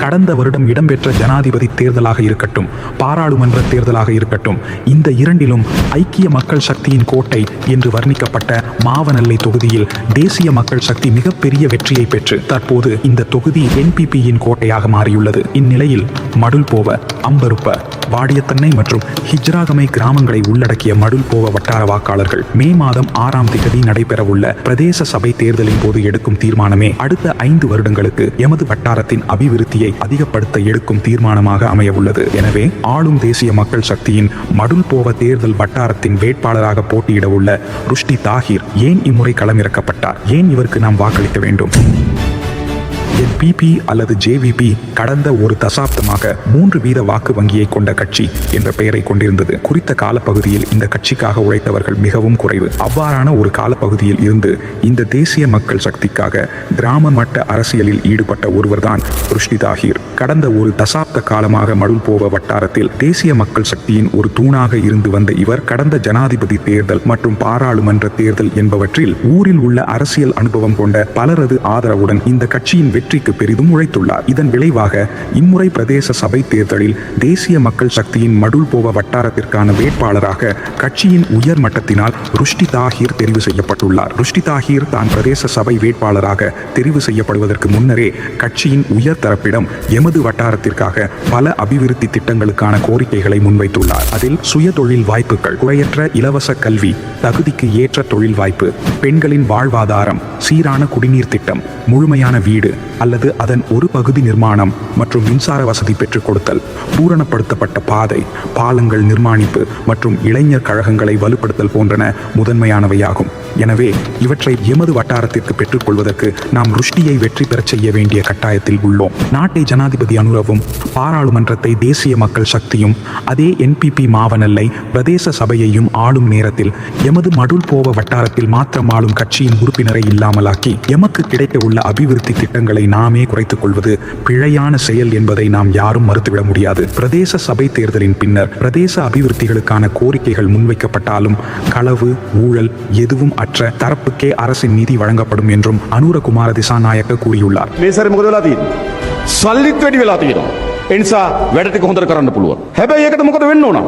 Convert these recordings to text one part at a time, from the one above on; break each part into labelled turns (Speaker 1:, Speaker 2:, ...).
Speaker 1: கடந்த வருடம் இடம்பெற்ற ஜனாதிபதி தேர்தலாக இருக்கட்டும், பாராளுமன்ற தேர்தலாக இருக்கட்டும், இந்த இரண்டிலும் ஐக்கிய மக்கள் சக்தியின் கோட்டை என்று வர்ணிக்கப்பட்ட மாவனல்லை தொகுதியில் தேசிய மக்கள் சக்தி மிகப்பெரிய வெற்றியை பெற்று தற்போது இந்த தொகுதி என்பிபியின் கோட்டையாக மாறியுள்ளது. இந்நிலையில் மடுல்போவ, அம்பருப்ப, வாடியத்தன்னை மற்றும் ஹிஜ்ராகமை கிராமங்களை உள்ளடக்கிய மடுல்போவ வட்டார வாக்காளர்கள் மே மாதம் 6ஆம் தேதி நடைபெறவுள்ள பிரதேச சபை தேர்தலின் போது எடுக்கும் தீர்மானமே அடுத்த 5 வருடங்களுக்கு எமது வட்டாரத்தின் அபிவிருத்தியை அதிகப்படுத்த எடுக்கும் தீர்மானமாக அமையவுள்ளது. எனவே ஆளும் தேசிய மக்கள் சக்தியின் மடுல்போவ தேர்தல் வட்டாரத்தின் வேட்பாளராக போட்டியிட உள்ள ருஷ்டி தாஹிர் ஏன் இம்முறை களமிறக்கப்பட்டார்? ஏன் இவருக்கு நாம் வாக்களிக்க வேண்டும்? என்பிபி அல்லது ஜேவிபி கடந்த ஒரு தசாப்தமாக 3% வாக்கு வங்கியை கொண்ட கட்சி என்ற பெயரை கொண்டிருந்தது. குறித்த காலப்பகுதியில் இந்த கட்சிக்காக உழைத்தவர்கள் மிகவும் குறைவு. அவ்வாறான ஒரு காலப்பகுதியில் இருந்து இந்த தேசிய மக்கள் சக்திக்காக கிராம மட்ட அரசியலில் ஈடுபட்ட ஒருவர்தான் ருஷ்டி தாஹிர். கடந்த ஒரு தசாப்த காலமாக மடுல்போவ வட்டாரத்தில் தேசிய மக்கள் சக்தியின் ஒரு தூணாக இருந்து வந்த இவர் கடந்த ஜனாதிபதி தேர்தல் மற்றும் பாராளுமன்ற தேர்தல் என்பவற்றில் ஊரில் உள்ள அரசியல் அனுபவம் கொண்ட பலரது ஆதரவுடன் இந்த கட்சியின் வெற்றிக்கு பெரிதும் உழைத்துள்ளார். இதன் விளைவாக இம்முறை பிரதேச சபை தேர்தலில் தேசிய மக்கள் சக்தியின் மடுல்போவ வட்டாரத்திற்கான வேட்பாளராக கட்சியின் உயர் மட்டத்தினால் ருஷ்டி தாஹிர் தெரிவு செய்யப்பட்டுள்ளார். ருஷ்டி தாஹிர் தான் பிரதேச சபை வேட்பாளராக தெரிவு செய்யப்படுவதற்கு முன்னரே கட்சியின் உயர் தரப்பிடம் எமது வட்டாரத்திற்காக பல அபிவிருத்தி திட்டங்களுக்கான கோரிக்கைகளை முன்வைத்துள்ளார். அதில் சுய தொழில் வாய்ப்புகள், குறையற்ற இலவச கல்வி, தகுதிக்கு ஏற்ற தொழில் வாய்ப்பு, பெண்களின் வாழ்வாதாரம், சீரான குடிநீர் திட்டம், முழுமையான வீடு அல்லது அதன் ஒரு பகுதி நிர்மாணம் மற்றும் மின்சார வசதி பெற்றுக் கொடுத்தல், பூரணப்படுத்தப்பட்ட பாதை, பாலங்கள் நிர்மாணிப்பு மற்றும் இளைஞர் கழகங்களை வலுப்படுத்தல் போன்றன முதன்மையானவையாகும். எனவே இவற்றை எமது வட்டாரத்திற்கு பெற்றுக்கொள்வதற்கு நாம் ருஷ்டியை வெற்றி பெறச் செய்ய வேண்டிய கட்டாயத்தில் உள்ளோம். நாட்டை ஜனாதிபதி அனுரவும் பாராளுமன்றத்தை தேசிய மக்கள் சக்தியும் அதே என்பிபி மாவனல்லை பிரதேச சபையையும் ஆளும் நேரத்தில் எமது மடுல்போவ வட்டாரத்தில் மாத்திரம் ஆளும் கட்சியின் உறுப்பினரை இல்லாமலாக்கி எமக்கு கிடைக்க உள்ள அபிவிருத்தி திட்டங்களை நாமே குறைத்துக் கொள்வது பிழையான செயல் என்பதை நாம் யாரும் மறுத்துவிட முடியாது. பிரதேச சபை தேர்தலின் பின்னர் பிரதேச அபிவிருத்திகளுக்கான கோரிக்கைகள் முன்வைக்கப்பட்டாலும் களவு, ஊழல் எதுவும் அற்ற தரப்புக்கே அரசின் நிதி வழங்கப்படும் என்றும் அனுரகுமார திசாநாயக்க கூறியுள்ளார்.
Speaker 2: සල්ලිත් වැඩි වෙලා තියෙනවා. ඒ නිසා වැඩ ටික හොඳට කරන්න පුළුවන්. හැබැයි ඒකට මොකද වෙන්න ඕන?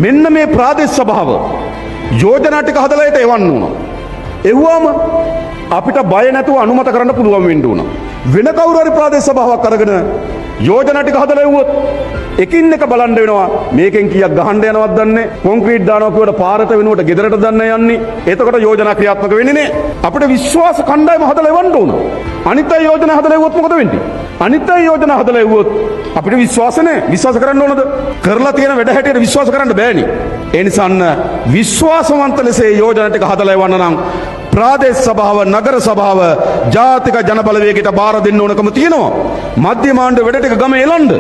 Speaker 2: මෙන්න මේ ප්‍රාදේශ සභාව යෝජනා ටික හදලා ඒට එවන්න ඕන. එව්වම අපිට බය නැතුව අනුමත කරන්න පුළුවන් වෙන්න ඕන. වෙන කවුරු හරි ප්‍රාදේශ සභාවක් අරගෙන යෝජනා ටික හදලා එව්වොත් එකින් එක බලන්න වෙනවා. මේකෙන් කීයක් ගහන්න යනවද දන්නේ. කොන්ක්‍රීට් දානවා කියවට පාරට වෙනුවට ගෙදරට දන්නේ යන්නේ. එතකොට යෝජනා ක්‍රියාත්මක වෙන්නේ නැහැ. අපිට විශ්වාස කණ්ඩායම හදලා එවන්න ඕන. අනිත් අය යෝජනා හදලා එව්වොත් මොකද වෙන්නේ? අනිත් අය යෝජනා හදලා එව්වොත් අපිට විශ්වාස නැහැ. විශ්වාස කරන්න ඕනද? කරලා තියෙන වැඩ හැටියට විශ්වාස කරන්න බෑනේ. ඒ නිසා විශ්වාසවන්ත ලෙස යෝජනා ටික හදලා එවන්න නම් ප්‍රාදේශ සභාව, නගර සභාව, ජාතික ජනබලවේගයට බාර දෙන්න ඕනකම තියෙනවා. මධ්‍යම ආණ්ඩුව වැඩ ටික ගම එලන්න.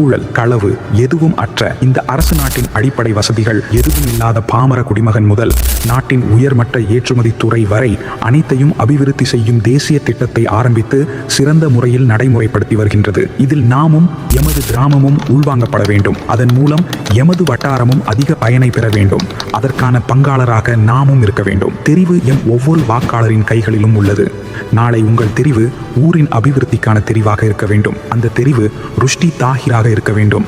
Speaker 1: ஊழல், களவு எதுவும் அற்ற இந்த அரசு நாட்டின் அடிப்படை வசதிகள் எதுவும் இல்லாத பாமர குடிமகன் முதல் நாட்டின் உயர்மட்ட ஏற்றுமதி துறை வரை அனைத்தையும் அபிவிருத்தி செய்யும் தேசிய திட்டத்தை ஆரம்பித்து சிறந்த முறையில் நடைமுறைப்படுத்தி வருகின்றது. இதில் நாமும் எமது கிராமமும் உள்வாங்கப்பட வேண்டும். அதன் மூலம் எமது வட்டாரமும் அதிக பயனை பெற வேண்டும். அதற்கான பங்காளராக நாமும் இருக்க வேண்டும். தெரிவு எம் ஒவ்வொரு வாக்காளரின் கைகளிலும் உள்ளது. நாளை உங்கள் தெரிவு ஊரின் அபிவிருத்திக்கான தெரிவாக இருக்க வேண்டும். அந்த தெரிவு ருஷ்டி தாஹிராக இருக்க வேண்டும்.